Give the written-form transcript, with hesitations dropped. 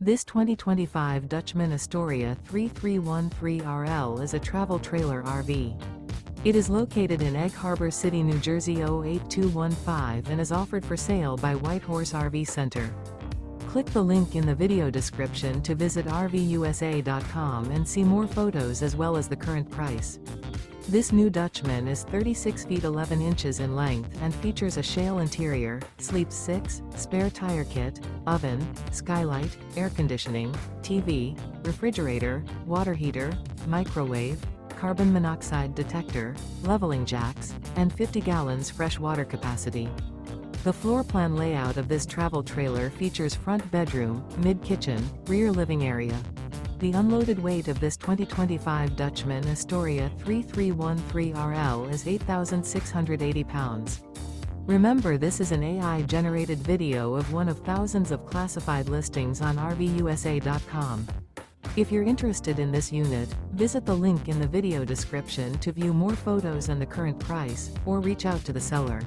This 2025 Dutchmen Astoria 3313RL is a travel trailer RV. It is located in Egg Harbor City, New Jersey 08215 and is offered for sale by Whitehorse RV Center. Click the link in the video description to visit RVUSA.com and see more photos as well as the current price. This new Dutchman is 36 feet 11 inches in length and features a SHALE interior, sleeps 6, spare tire kit, oven, skylight, air conditioning, TV, refrigerator, water heater, microwave, carbon monoxide detector, leveling jacks, and 50 gallons fresh water capacity. The floor plan layout of this travel trailer features front bedroom, mid-kitchen, rear living area. The unloaded weight of this 2025 Dutchmen Astoria 3313RL is 8,680 pounds. Remember, this is an AI-generated video of one of thousands of classified listings on RVUSA.com. If you're interested in this unit, visit the link in the video description to view more photos and the current price, or reach out to the seller.